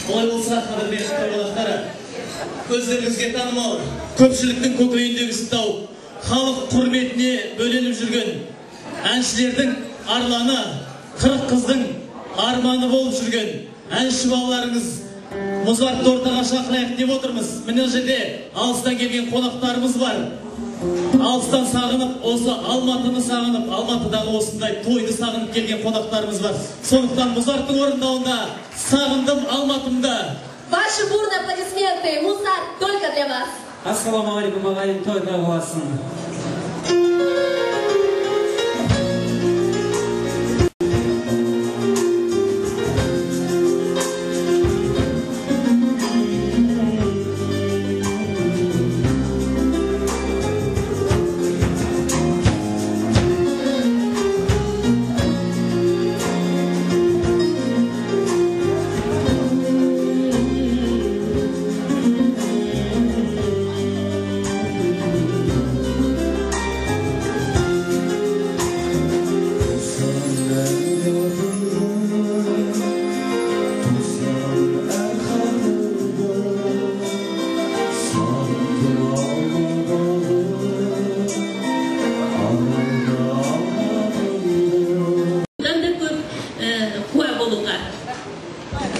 Олай болса, қадірменді қонақтары, өздеріңізге танымал, көпшіліктің көкейіндегі тауып, халық құрметіне бөленіп жүрген әншілердің арланы, қырық қыздың арманы болып жүрген әнші балаларыңыз Мұзартты ортаға шақырайық деп отырмыз. Міне жерде алыстан келген қонақтарымыз бар. Алыстан сағынып, осы Алматыны сағынып, Алматыдағы осындай тойды сағынып келген қонақтарымыз бар. Сондықтан Мұзарттың орындауында сағындым Алматымда. Ваши бурные аплодисменты, Музарт, только для вас. Ассаламу алейкум, ағайын, тойға боласын.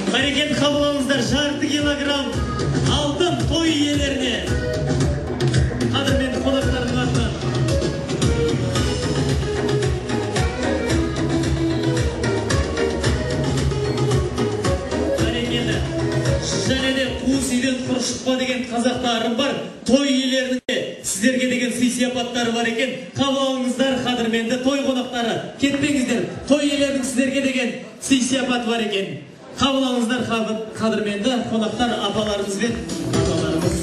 Берекет қабыл алыңыздар, жарты килограмм алтын той иелеріне. Қадірменді қонақтардың атынан. Берекеті. Және де қуыс үйден құр шықпа деген қазақта ырым бар. Той иелеріне сіздерге деген сый-сияпаттары бар екен. Қабыл алыңыздар, қадірменді той қонақтары. Кетпеңіздер. Той иелерінің сіздерге деген сый-сияпаты бар екен. Қабыл алыңыздар, қадірменді қонақтар, апаларымыз бен апаларымыз.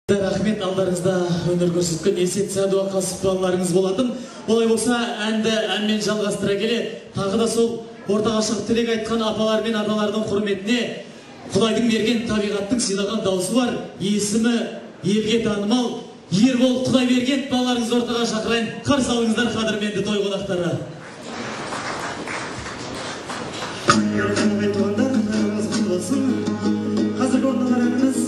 Рахмет, алдарыңызда өнер көрсеткен Есет Сәдуа Қасып балаларыңыз болатын. Олай болса, әнмен жалғастыра келе, тағы да сол ортаға шығып тілек айтқан апалар мен аталардың құрметіне Құдайдың берген табиғаттың сыйлаған дауысы бар, есімі елге танымал Ербол Құдайберген балаларыңыз ортаға шақырайын. Қарсы алыңыздар, қадірменді той қонақтары. Қазір орталарыңыз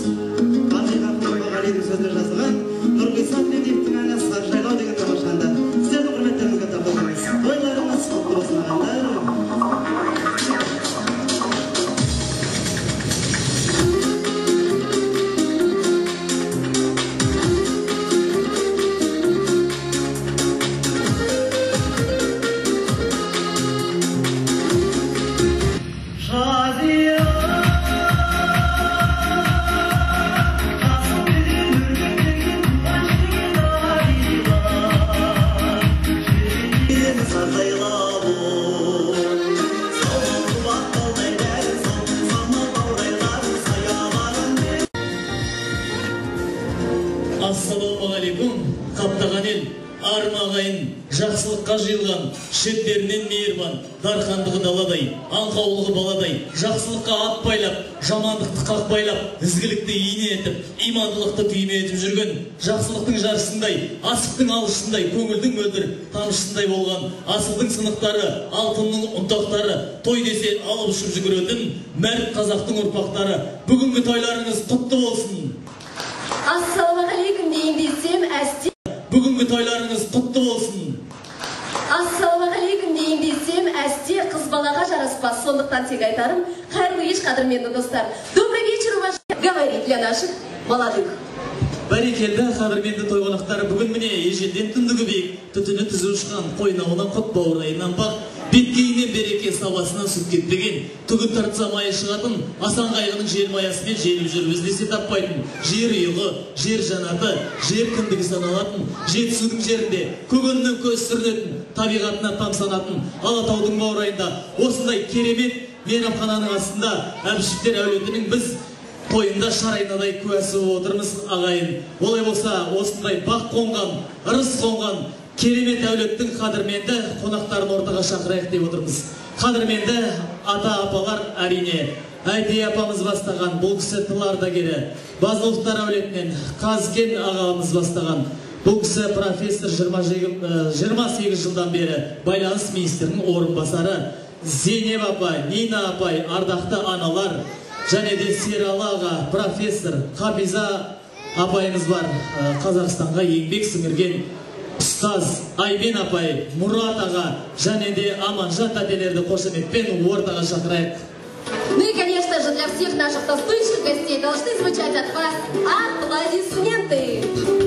Андиға Құлғалидің сөздер жазылған Нұрғисан Медевтің әні Сар жайлау деген тамашанды. Сіздердің құрметтеріңізге тапсырамыз. Тойларыңыз құтты болсын ағайындар. Ассалаумағалейкум, қаптаған ел, армағайын, жақсылыққа жиылған, шеттерінен мейірбан, дархандығы даладай, аңқаулығы баладай, жақсылыққа ат байлап, жамандықты қақпайлап, ізгілікті ине етіп, имандылықты түйме етіп жүрген, жақсылықтың жаршысындай, асықтың алышындай, көңілдің мөлдір тамшысындай болған, асылдың сынықтары, алтынның ұнтақтары, той десе алып ұшып жүгіретін, мәрт қазақтың ұрпақтары, бүгінгі тойларыңыз құтты болсын. Ассалаумағалейкум дейін десем, әсте. Бүгінгі тойларыңыз құтты болсын. Ассалаумағалейкум дейін десем, әсте қыз балаға жараспас. Сондықтан тек айтарым, қайырлы кеш, қадірменді достар. Добрый вечер, уважаемые, говорит для наших молодых. Бәрекелді, қадірменді той қонақтары, бүгін міне ежелден түндігі биік, түтіні түзу ұшқан, қойнауынан құт бауырайынан бақ, беткейінен береке сабасынан сүт кетпеген, түгін тартса майы шығатын, асан қайғының жер маясымен желіп жүр, іздесе таппайтын, жер ұйығы, жер жанаты, жер кіндігі саналатын, жетісудың жерінде, көгіннен көз сүрінетін, табиғатына тамсанатын, Алатаудың бауырайында, осындай керемет мейрамхананың астында әбішевтер әулетінің біз тойында шарайнадай куәсі отырмыз ағайын. Олай болса, осындай бақ қонған, ырыс қонған, керемет әулеттің қадірменді қонақтарын ортаға шақырайық деп отырмыз. Қадірменді ата-апалар әрине. Әйтей апамыз бастаған, бұл кісі тыл ардагері, Базылықтар әулетінен Қазкен ағамыз бастаған. Бұл кісі профессор 28 жылдан бері байланыс министрінің орынбасары. Зейнеп апай, Нина апай, ардақты аналар, және де Сералы аға, профессор, Қабиза апайымыз бар, Қазақстанға еңбек сіңірген ұстаз, Айбен апай, Мұрат аға, және де Аманжат әделерді қошеметпен ортаға шақырайық. Ну и, конечно же, для всех наших толстующих гостей должны звучать от вас аплодисменты.